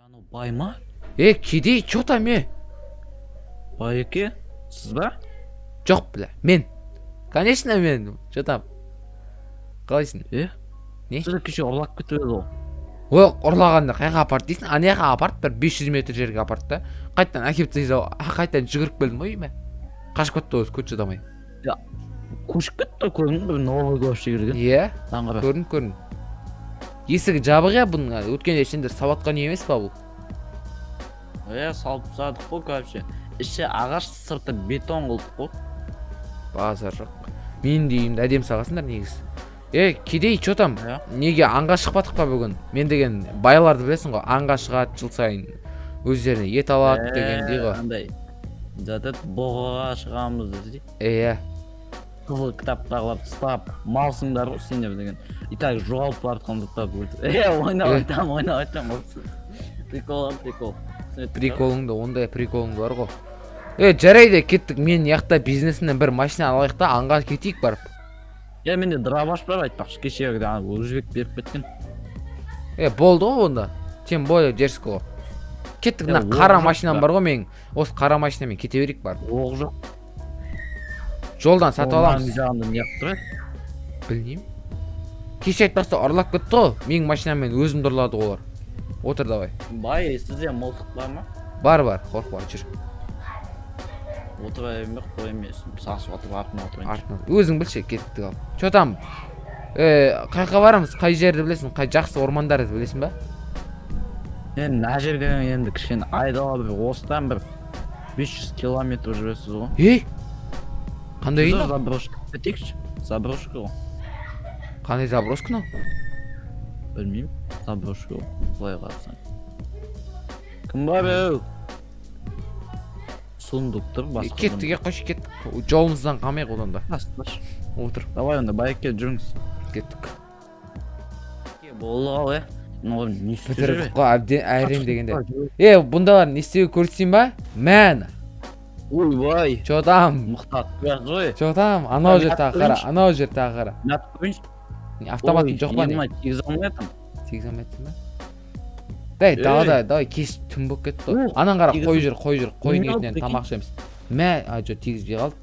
Анау бай ма? Кедей, чё там Бай еке? Сіз ба? Жоқ, бля, мен. Конечно, мен. Чё там? Қалайсың? Не? Сізді кеше ұрлап кетіп еді ол. Ой, ұрлағанда қайға апарды дейсің? Анаяға апарды, бір 500 метр жерге апарды да. Қайтадан әкеп тастады, қайтадан жүгіріп келдім ғой үйіме. Қашып кетті өзі, көт шыдамай. Көшіп кетті көрдің бір новый вообще кірген. Иә, Таңғара. көрдім. Есігі жабық бұның, өткенде сендер сабатқан үй емес па бұл? Салып тастадық қой вообще. Іші ағаш, сырты бетон қылдық қой. Базар жоқ. Мен де үйімді әдем сағасыңдар негізі. Кедей, чё там? Неге аңға шықпадық па бүгін? Мен деген байларды білесің ғой, аңға шығады жыл сайын. Өздеріне ет алады деген дей ғой. Андай. Жатат боғаға шығамыз деді. Қызыл кітаптағылар тастап, малсыңдар ғой сендер деген. И так жоғалып бартқан заттар көрді. Ойнап айтам. Прикол. Приколыңды, ондай приколыңды бар ғой. Жарайды, кеттік. Мен яқта бизнесінен бір машина алайық та аңға кетейік барып. Менде дробаш бар айтпақшы, кешегі өзбек беріп кеткен. Болды ғой онда. Тем более дерзкі ғой. Кеттік, қара машинам бар ғой мен. Осы қара машинамен кете берейік барып. Оқ жоқ. Жолдан сатып аламыз. Жағында не қып тұрады? Білмеймін. Кеше айтпақта ұрлап кетті ғой. Менің машинамен өзімді ұрлады олар. Отыр давай. Бай, сізде мылтық бар ма? Бар, қорқпа, жүр. Отыра емес, қой емес. Сасып атып артына отырайын. Өзің білші, кеттік ал. Чё там? Қайқа барамыз? Қай жерді білесің? Қай жақсы ормандарды білесің ба? Мына жерге енді кішкене айдала бір осыдан бір 500 километр жүресіз ғой. Қандай үйін? Заброшка. Бітекші? Заброшка ғой. Қандай заброшка нау? Білмеймін. Заброшка ғой. Былай қарасаң. Кім бар өу? Сундук тұр, басқа. Кеттік, қойшы кеттік. Жолымыздан қалмайық одан да. Отыр. Давай онда байекке жүріңіз. Кеттік. Болды қал, не істеп бітірдік қой, әбден әрем дегенде. Бұндалар не істеуі көрсетейін ба? Мән. Ойбай. Чо там? Мұқтат қояз ғой. Чо там? Анау жер тағы қара, анау жер тағы қара. Натып қойыншы. Автоматым жоқ па не? Тегіз алмайтын. Тегіз алмайтын ба? Давай, кеш түн болып кетті ғой. Анан қара қой жүр, қойын етінен тамақ жеміз. Жо, тегізбей қалды.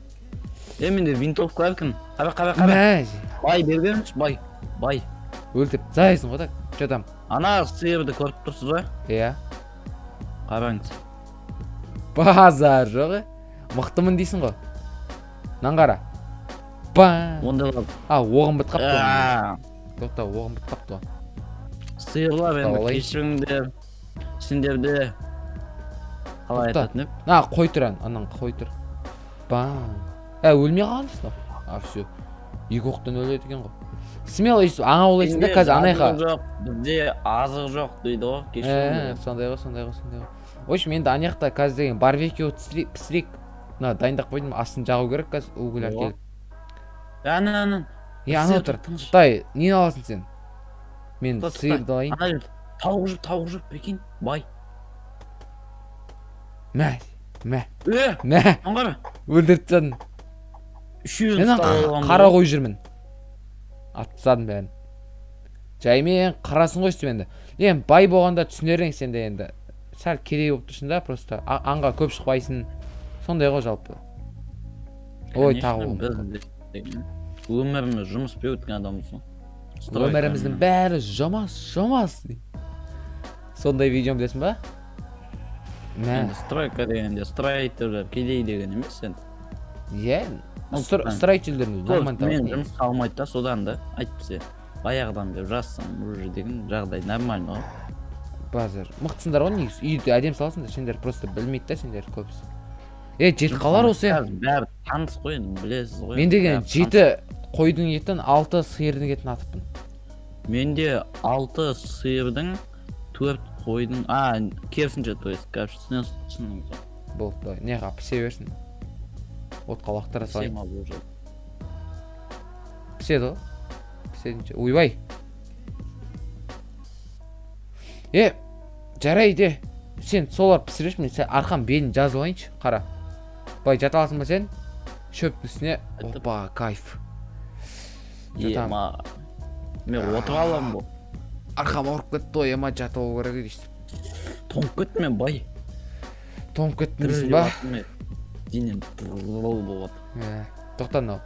Менде винтовка әркін. Қара. Бай, бергенші, бай. Өлтіріп, зайсың ғой да, чо там? Ана сиырды көріп тұрсыз ғой? Қараңыз. Базар жоқ, мықтымын дейсің ғой. Нан қара. Ондайлар. Оғым біт қапты. Тоқта, оғым біт қапты. Сиырлар енді кешіріңдер. Сендерде қалай айтатын еп? Қой тұр, анан қой тұр. Өлмей қалғансың? Все. Екі оқтан өледі екен ғой. Смело ешіп, аңа олайсың да қазір анайға. Бізде азық жоқ дейді ғой, кешіріңдер. Сондай ғой. Ойшым, енді анаяқта қазір деген барбекю пісірек. Дайындақ қойдым, астын жағу керек қазір, угіл әкеліп. Анан. Ана отыр. Тай, нені аласың сен? Мен сиырды алайын. Тауық жүр, бекин, бай. Мә. Аңғара. Өлдіріп тастадың. Мен қара қой жүрмін. Атсадым бәрін. Жаймен қарасын қойсым енді. Бай болғанда түсінерің сенде енді. Сәл кедей болып тұрсың да, просто аңға көп шықпайсың. Сондай ғой жалпы. Ой, тағы өміріміз жұмыс бей өткен адамыз ғой. Өміріміздің бәрі жұмас. Сондай видеом білесің ба? Стройка дегенде, стройтерлер, кедей деген емес сен. Стройтерлерін нормально табылды. Мен жұмыс қалмайды да, содан да айтпесе. Баяғыдан бері жазсам, уже деген жағдай нормально ғой. Базар. Мықтысыңдар ғой негіз. Үйді әдем саласыңдар, сендер просто білмейді да сендер көбісі. Жеті қалар осы. Бәрі таныс қой, білесіз ғой. Мен деген 7 қойдың етін, 6 сиырдың етін атыппын. Менде 6 сиырдың, 4 қойдың, керісінше, то есть, шынның. Болды, неға пісе берсін. Отқа лақтыра салайын. Піседі ғой? Піседінші. Ойбай. Жарайды. Сен солар пісіреш, мен арқан белін жазып алайыншы, қара. Бай, жата аласың ба сен? Шөптің үстіне. Опа, кайф. Мен отыра алам бұл. Арқам ауырып кетті ғой, жата алу керек дейсің. тоңып кеттім мен бай. Тоңып кеттіңіз ба? Денем болып. Тоқта мынау.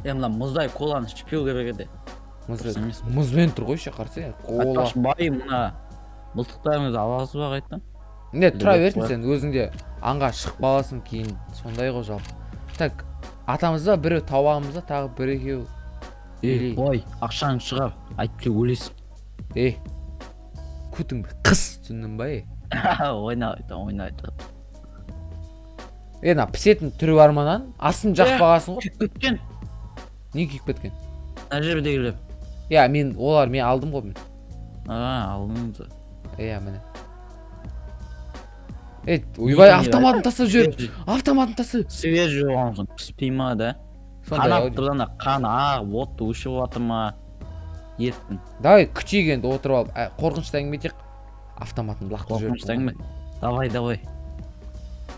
Мына мұздай коланы ішпеу керек еді. Мұзбен тұр ғой ше қарсы. Кола. Бай мына мылтықтарыңызды аласыз ба қайттан? Не, тұра берсін сен өзіңде аңға шығып аласың кейін сондай ғой жалпы. Так, атамызда біреу табағымызда тағы бір екеу. Бай, ақшаң шығар, айтпе өлесің. Күтіңді қыс түсіндің ба? Ойна айтам. На пісетін түрі бар манан, асын жақпағасын ғой. Күйіп кеткен. Не күйіп кеткен? Мына жердегілер. Мен алдым ғой мен. Алдыңыз. Міне. Ойбай, автоматын тастап жүр. Автоматын тастап. Свежий болған піспей ма да? Қанаттырдан қан ағып отты өшіп жатыр ма? Еттің. Давай күчейгенді отырып алып, қорқынышты әңгіме тек автоматын лақтырып жүр. Қорқынышты әңгіме. Давай.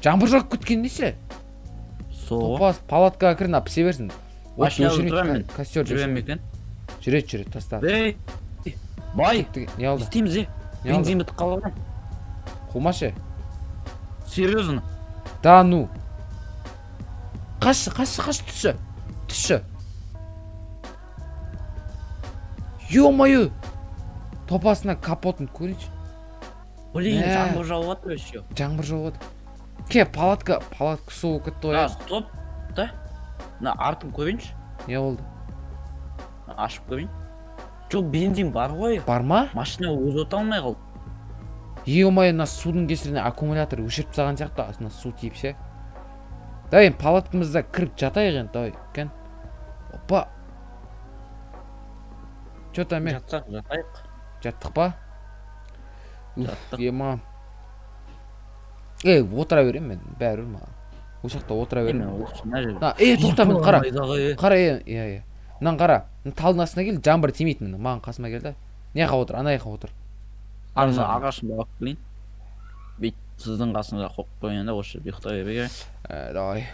Жаңбыр жауып кеткен неше? Топас палаткаға кірін пісе берсін. Машина отырамын. Костер жүрем екен. Жүрет, таста. Бай, не алды? істейміз бензин бітіп қалған. Қумашы. Серьезно? Да ну. Қаш, түсші. Ё-моё. Топасына капотын көрейінші. Блин, жаңбыр жауып жатыр еще. Жаңбыр жауып жатыр. Ке, палатка суы кетті ғой. Стоп. Да? Мына артын көрейінші. Не болды? Ашып көрейін. Жоқ, бензин бар ғой. Бар ма? Машина өз ота алмай қалды. Ё-моё, мына судың кесірінен аккумулятор өшіріп тастаған сияқты, астына су тиіп ше. Давай, палаткамызда кіріп жатайық енді, давай, кен. Опа. Чё там мен? Жатайық. Жаттық па? Жаттық. Ема. Отыра берем мен, бәрі маған. Ошақта отыра берем. Тоқта мен, қара. Қара, Мынан қара. Талдың астына кел, жаңбыр тимейтін мені. Маған қасыма кел да. Не қап отыр, ана жаққа отыр. Ағашын бағып білейін. Бейт сіздің қасыңызға қоқып қойын да, осы жерде ұйықтай берейін. Давай.